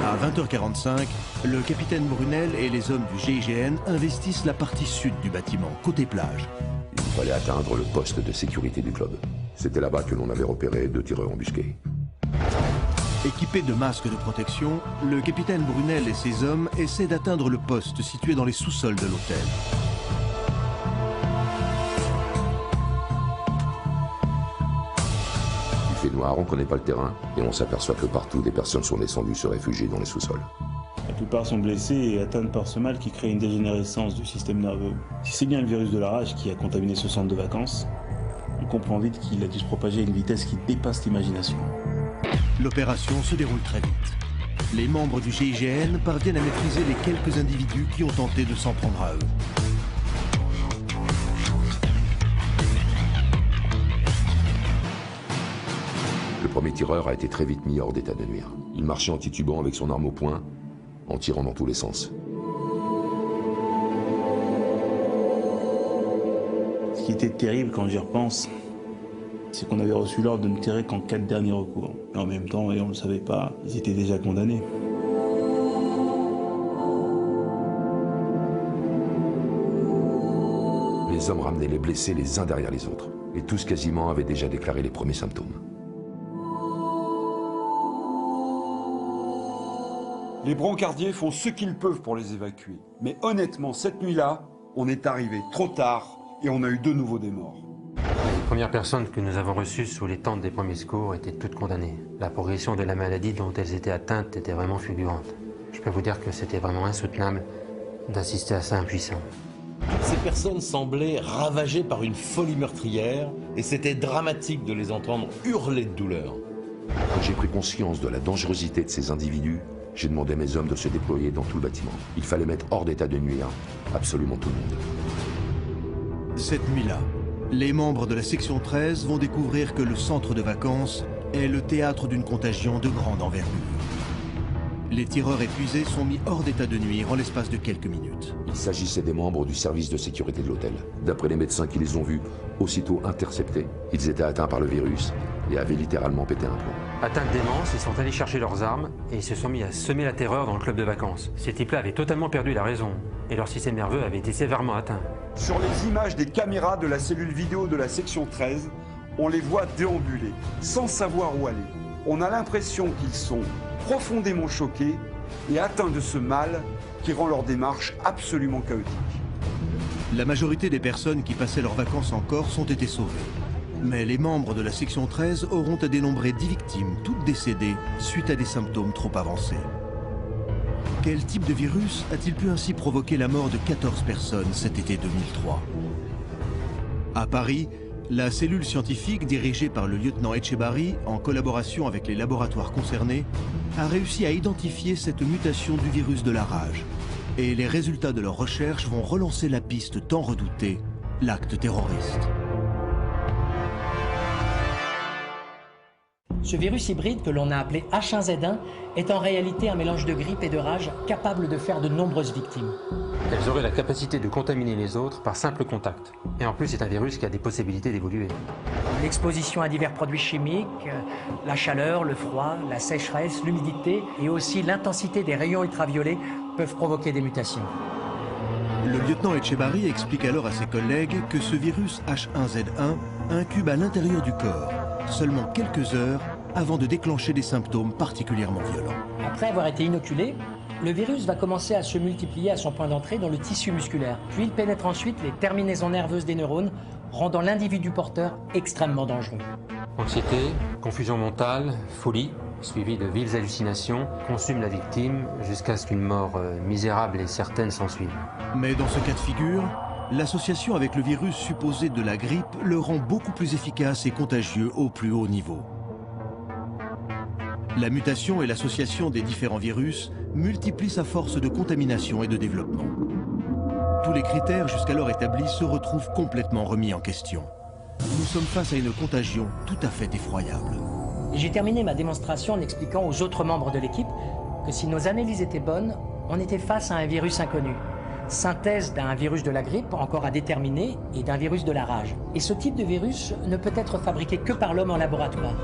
À 20h45, le capitaine Brunel et les hommes du GIGN investissent la partie sud du bâtiment, côté plage. Il fallait atteindre le poste de sécurité du club. C'était là-bas que l'on avait repéré 2 tireurs embusqués. Équipés de masques de protection, le capitaine Brunel et ses hommes essaient d'atteindre le poste situé dans les sous-sols de l'hôtel. Il fait noir, on ne connaît pas le terrain, et on s'aperçoit que partout des personnes sont descendues se réfugier dans les sous-sols. La plupart sont blessés et atteints par ce mal qui crée une dégénérescence du système nerveux. Si c'est bien le virus de la rage qui a contaminé ce centre de vacances, on comprend vite qu'il a dû se propager à une vitesse qui dépasse l'imagination. L'opération se déroule très vite. Les membres du GIGN parviennent à maîtriser les quelques individus qui ont tenté de s'en prendre à eux. Le premier tireur a été très vite mis hors d'état de nuire. Il marchait en titubant avec son arme au poing, en tirant dans tous les sens. Ce qui était terrible quand j'y repense, c'est qu'on avait reçu l'ordre de ne tirer qu'en cas de dernier recours. Et en même temps, et on ne le savait pas, ils étaient déjà condamnés. Les hommes ramenaient les blessés les uns derrière les autres. Et tous quasiment avaient déjà déclaré les premiers symptômes. Les brancardiers font ce qu'ils peuvent pour les évacuer. Mais honnêtement, cette nuit-là, on est arrivé trop tard et on a eu de nouveau des morts. Les premières personnes que nous avons reçues sous les tentes des premiers secours étaient toutes condamnées. La progression de la maladie dont elles étaient atteintes était vraiment fulgurante. Je peux vous dire que c'était vraiment insoutenable d'assister à ça impuissant. Toutes ces personnes semblaient ravagées par une folie meurtrière et c'était dramatique de les entendre hurler de douleur. Quand j'ai pris conscience de la dangerosité de ces individus, j'ai demandé à mes hommes de se déployer dans tout le bâtiment. Il fallait mettre hors d'état de nuire absolument tout le monde. Cette nuit-là, les membres de la section 13 vont découvrir que le centre de vacances est le théâtre d'une contagion de grande envergure. Les tireurs épuisés sont mis hors d'état de nuire en l'espace de quelques minutes. Il s'agissait des membres du service de sécurité de l'hôtel. D'après les médecins qui les ont vus, aussitôt interceptés, ils étaient atteints par le virus et avaient littéralement pété un plomb. Atteints de démence, ils sont allés chercher leurs armes et ils se sont mis à semer la terreur dans le club de vacances. Ces types-là avaient totalement perdu la raison et leur système nerveux avait été sévèrement atteint. Sur les images des caméras de la cellule vidéo de la section 13, on les voit déambuler, sans savoir où aller. On a l'impression qu'ils sont profondément choqués et atteints de ce mal qui rend leur démarche absolument chaotique. La majorité des personnes qui passaient leurs vacances en Corse ont été sauvées. Mais les membres de la section 13 auront à dénombrer 10 victimes, toutes décédées, suite à des symptômes trop avancés. Quel type de virus a-t-il pu ainsi provoquer la mort de 14 personnes cet été 2003? À Paris, la cellule scientifique dirigée par le lieutenant Etchebarri, en collaboration avec les laboratoires concernés, a réussi à identifier cette mutation du virus de la rage. Et les résultats de leurs recherches vont relancer la piste tant redoutée, l'acte terroriste. Ce virus hybride que l'on a appelé H1Z1 est en réalité un mélange de grippe et de rage capable de faire de nombreuses victimes. Elles auraient la capacité de contaminer les autres par simple contact. Et en plus, c'est un virus qui a des possibilités d'évoluer. L'exposition à divers produits chimiques, la chaleur, le froid, la sécheresse, l'humidité et aussi l'intensité des rayons ultraviolets peuvent provoquer des mutations. Le lieutenant Etchebarri explique alors à ses collègues que ce virus H1Z1 incube à l'intérieur du corps, seulement quelques heures avant de déclencher des symptômes particulièrement violents. Après avoir été inoculé, le virus va commencer à se multiplier à son point d'entrée dans le tissu musculaire. Puis il pénètre ensuite les terminaisons nerveuses des neurones, rendant l'individu porteur extrêmement dangereux. Anxiété, confusion mentale, folie, suivie de vives hallucinations, consument la victime jusqu'à ce qu'une mort misérable et certaine s'ensuive. Mais dans ce cas de figure, l'association avec le virus supposé de la grippe le rend beaucoup plus efficace et contagieux au plus haut niveau. La mutation et l'association des différents virus multiplient sa force de contamination et de développement. Tous les critères jusqu'alors établis se retrouvent complètement remis en question. Nous sommes face à une contagion tout à fait effroyable. J'ai terminé ma démonstration en expliquant aux autres membres de l'équipe que si nos analyses étaient bonnes, on était face à un virus inconnu. Synthèse d'un virus de la grippe encore à déterminer et d'un virus de la rage. Et ce type de virus ne peut être fabriqué que par l'homme en laboratoire.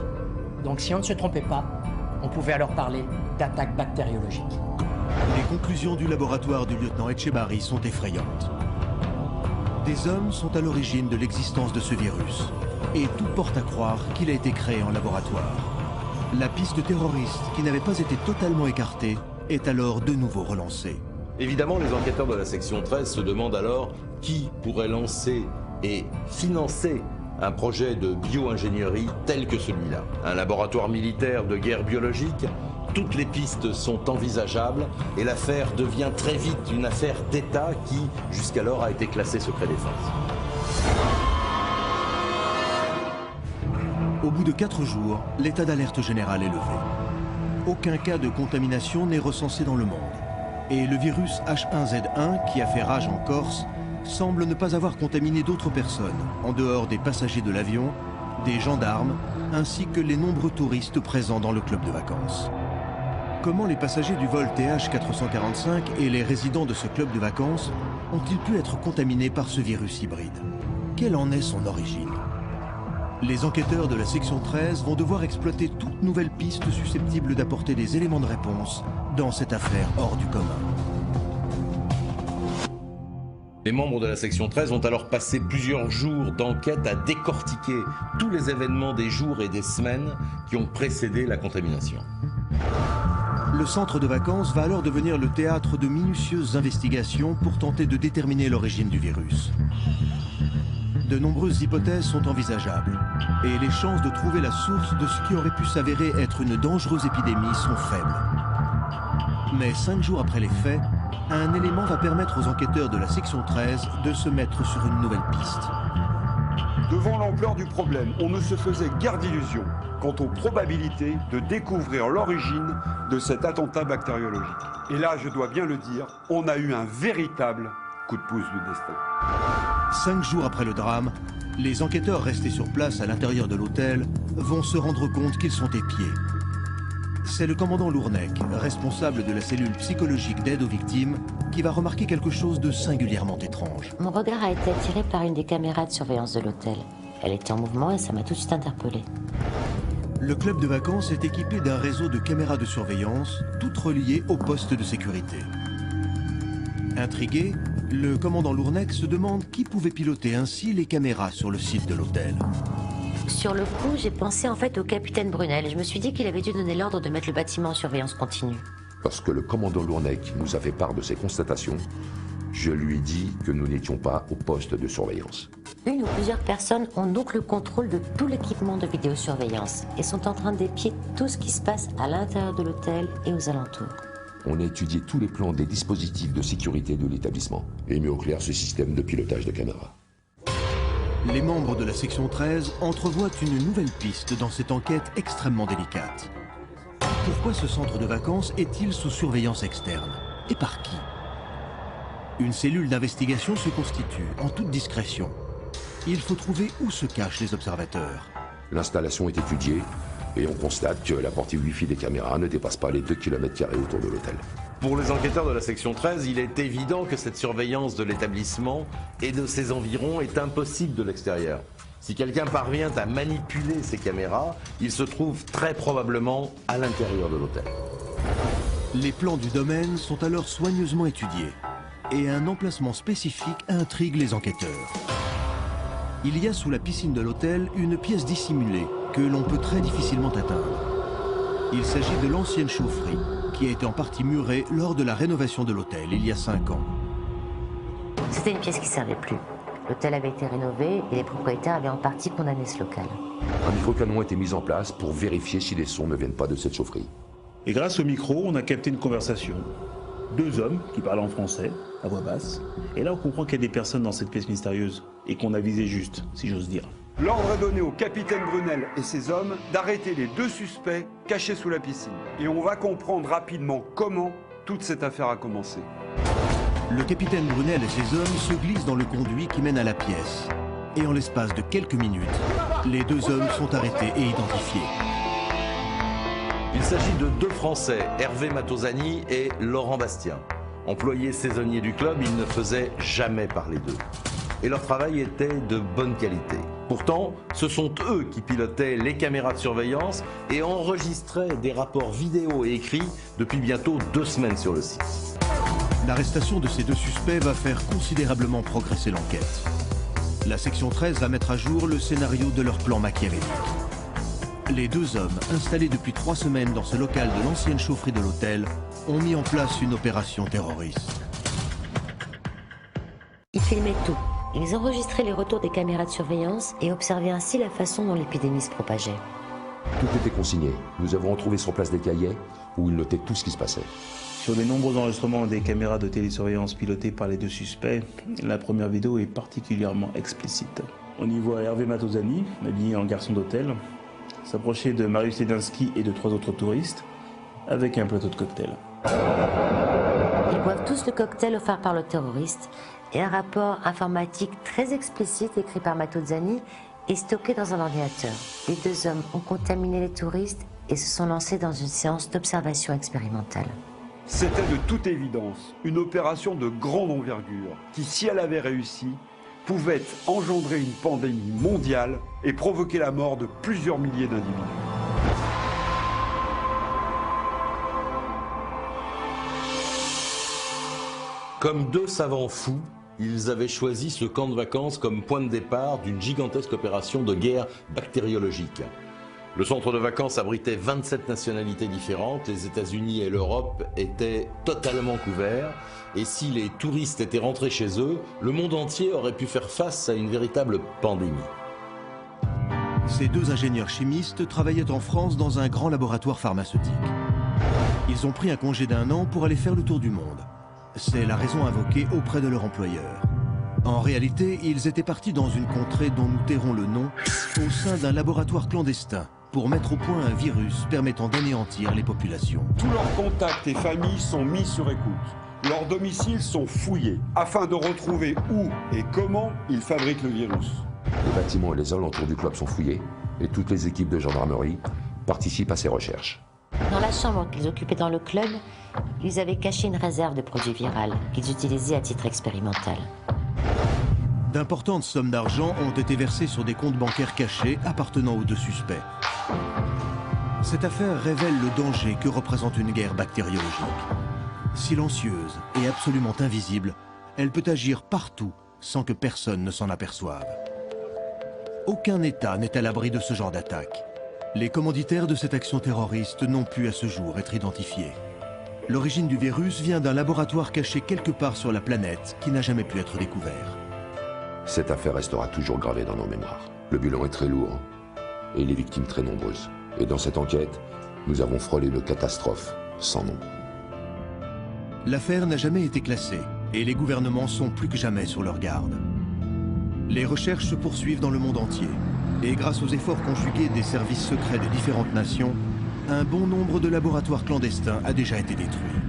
Donc si on ne se trompait pas, on pouvait alors parler d'attaque bactériologique. Les conclusions du laboratoire du lieutenant Etchebarri sont effrayantes. Des hommes sont à l'origine de l'existence de ce virus. Et tout porte à croire qu'il a été créé en laboratoire. La piste terroriste, qui n'avait pas été totalement écartée, est alors de nouveau relancée. Évidemment, les enquêteurs de la section 13 se demandent alors qui pourrait lancer et financer un projet de bio-ingénierie tel que celui-là. Un laboratoire militaire de guerre biologique, toutes les pistes sont envisageables et l'affaire devient très vite une affaire d'État qui, jusqu'alors, a été classée secret défense. Au bout de 4 jours, l'état d'alerte général est levé. Aucun cas de contamination n'est recensé dans le monde. Et le virus H1Z1, qui a fait rage en Corse, semble ne pas avoir contaminé d'autres personnes, en dehors des passagers de l'avion, des gendarmes, ainsi que les nombreux touristes présents dans le club de vacances. Comment les passagers du vol TH445 et les résidents de ce club de vacances ont-ils pu être contaminés par ce virus hybride? Quelle en est son origine? Les enquêteurs de la section 13 vont devoir exploiter toute nouvelle piste susceptible d'apporter des éléments de réponse dans cette affaire hors du commun. Les membres de la section 13 vont alors passer plusieurs jours d'enquête à décortiquer tous les événements des jours et des semaines qui ont précédé la contamination. Le centre de vacances va alors devenir le théâtre de minutieuses investigations pour tenter de déterminer l'origine du virus. De nombreuses hypothèses sont envisageables et les chances de trouver la source de ce qui aurait pu s'avérer être une dangereuse épidémie sont faibles. Mais 5 jours après les faits, un élément va permettre aux enquêteurs de la section 13 de se mettre sur une nouvelle piste. Devant l'ampleur du problème, on ne se faisait guère d'illusions quant aux probabilités de découvrir l'origine de cet attentat bactériologique. Et là, je dois bien le dire, on a eu un véritable coup de pouce du destin. 5 jours après le drame, les enquêteurs restés sur place à l'intérieur de l'hôtel vont se rendre compte qu'ils sont épiés. C'est le commandant Lournec, responsable de la cellule psychologique d'aide aux victimes, qui va remarquer quelque chose de singulièrement étrange. Mon regard a été attiré par une des caméras de surveillance de l'hôtel. Elle était en mouvement et ça m'a tout de suite interpellé. Le club de vacances est équipé d'un réseau de caméras de surveillance, toutes reliées au poste de sécurité. Intrigué, le commandant Lournec se demande qui pouvait piloter ainsi les caméras sur le site de l'hôtel. Sur le coup, j'ai pensé en fait au capitaine Brunel et je me suis dit qu'il avait dû donner l'ordre de mettre le bâtiment en surveillance continue. Lorsque le commandant Lournec nous a fait part de ses constatations, je lui ai dit que nous n'étions pas au poste de surveillance. Une ou plusieurs personnes ont donc le contrôle de tout l'équipement de vidéosurveillance et sont en train d'épier tout ce qui se passe à l'intérieur de l'hôtel et aux alentours. on a étudié tous les plans des dispositifs de sécurité de l'établissement et mis au clair ce système de pilotage de caméra. Les membres de la section 13 entrevoient une nouvelle piste dans cette enquête extrêmement délicate. Pourquoi ce centre de vacances est-il sous surveillance externe? Et par qui? Une cellule d'investigation se constitue en toute discrétion. Il faut trouver où se cachent les observateurs. L'installation est étudiée et on constate que la portée Wi-Fi des caméras ne dépasse pas les 2 km² autour de l'hôtel. Pour les enquêteurs de la section 13, il est évident que cette surveillance de l'établissement et de ses environs est impossible de l'extérieur. Si quelqu'un parvient à manipuler ces caméras, il se trouve très probablement à l'intérieur de l'hôtel. Les plans du domaine sont alors soigneusement étudiés et un emplacement spécifique intrigue les enquêteurs. Il y a sous la piscine de l'hôtel une pièce dissimulée que l'on peut très difficilement atteindre. Il s'agit de l'ancienne chaufferie qui a été en partie murée lors de la rénovation de l'hôtel il y a 5 ans. C'était une pièce qui ne servait plus. L'hôtel avait été rénové et les propriétaires avaient en partie condamné ce local. Un microcanon a été mis en place pour vérifier si les sons ne viennent pas de cette chaufferie. Et grâce au micro, on a capté une conversation. 2 hommes qui parlent en français, à voix basse. Et là, on comprend qu'il y a des personnes dans cette pièce mystérieuse et qu'on a visé juste, si j'ose dire. L'ordre est donné au capitaine Brunel et ses hommes d'arrêter les 2 suspects cachés sous la piscine. Et on va comprendre rapidement comment toute cette affaire a commencé. Le capitaine Brunel et ses hommes se glissent dans le conduit qui mène à la pièce. Et en l'espace de quelques minutes, les 2 hommes sont arrêtés et identifiés. Il s'agit de 2 Français, Hervé Matosani et Laurent Bastien. Employés saisonniers du club, ils ne faisaient jamais parler d'eux. Et leur travail était de bonne qualité. Pourtant, ce sont eux qui pilotaient les caméras de surveillance et enregistraient des rapports vidéo et écrits depuis bientôt 2 semaines sur le site. L'arrestation de ces 2 suspects va faire considérablement progresser l'enquête. La section 13 va mettre à jour le scénario de leur plan machiavélique. Les 2 hommes, installés depuis 3 semaines dans ce local de l'ancienne chaufferie de l'hôtel, ont mis en place une opération terroriste. Ils filmaient tout. Ils enregistraient les retours des caméras de surveillance et observaient ainsi la façon dont l'épidémie se propageait. Tout était consigné. Nous avons retrouvé sur place des cahiers où ils notaient tout ce qui se passait. Sur les nombreux enregistrements des caméras de télésurveillance pilotées par les 2 suspects, la première vidéo est particulièrement explicite. On y voit Hervé Matosani, habillé en garçon d'hôtel, s'approcher de Marius Ledinski et de 3 autres touristes, avec un plateau de cocktail. Ils boivent tous le cocktail offert par le terroriste et un rapport informatique très explicite écrit par Matosani est stocké dans un ordinateur. Les 2 hommes ont contaminé les touristes et se sont lancés dans une séance d'observation expérimentale. C'était de toute évidence une opération de grande envergure qui, si elle avait réussi, pouvait engendrer une pandémie mondiale et provoquer la mort de plusieurs milliers d'individus. Comme 2 savants fous, ils avaient choisi ce camp de vacances comme point de départ d'une gigantesque opération de guerre bactériologique. Le centre de vacances abritait 27 nationalités différentes, les États-Unis et l'Europe étaient totalement couverts, et si les touristes étaient rentrés chez eux, le monde entier aurait pu faire face à une véritable pandémie. Ces 2 ingénieurs chimistes travaillaient en France dans un grand laboratoire pharmaceutique. Ils ont pris un congé d'1 an pour aller faire le tour du monde. C'est la raison invoquée auprès de leur employeur. En réalité, ils étaient partis dans une contrée dont nous tairons le nom, au sein d'un laboratoire clandestin, pour mettre au point un virus permettant d'anéantir les populations. Tous leurs contacts et familles sont mis sur écoute. Leurs domiciles sont fouillés, afin de retrouver où et comment ils fabriquent le virus. Les bâtiments et les alentours du club sont fouillés, et toutes les équipes de gendarmerie participent à ces recherches. Dans la chambre qu'ils occupaient dans le club, ils avaient caché une réserve de produits viraux qu'ils utilisaient à titre expérimental. D'importantes sommes d'argent ont été versées sur des comptes bancaires cachés appartenant aux 2 suspects. Cette affaire révèle le danger que représente une guerre bactériologique. Silencieuse et absolument invisible, elle peut agir partout sans que personne ne s'en aperçoive. Aucun État n'est à l'abri de ce genre d'attaque. Les commanditaires de cette action terroriste n'ont pu à ce jour être identifiés. L'origine du virus vient d'un laboratoire caché quelque part sur la planète qui n'a jamais pu être découvert. Cette affaire restera toujours gravée dans nos mémoires. Le bilan est très lourd et les victimes très nombreuses. Et dans cette enquête, nous avons frôlé une catastrophe sans nom. L'affaire n'a jamais été classée et les gouvernements sont plus que jamais sur leur garde. Les recherches se poursuivent dans le monde entier et grâce aux efforts conjugués des services secrets de différentes nations, un bon nombre de laboratoires clandestins a déjà été détruit.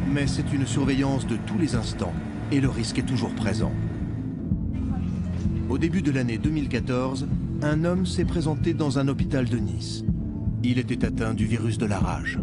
Mais c'est une surveillance de tous les instants et le risque est toujours présent. Au début de l'année 2014, un homme s'est présenté dans un hôpital de Nice. Il était atteint du virus de la rage.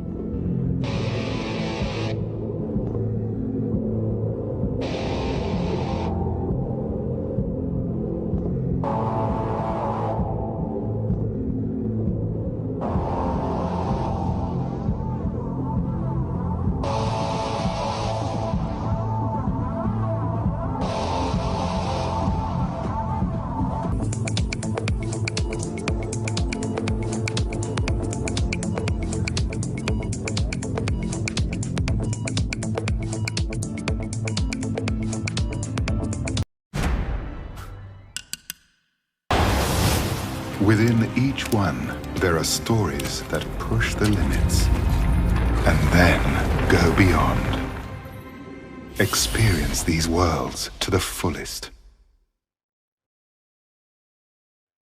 Within each one, there are stories that push the limits and then go beyond. Experience these worlds to the fullest.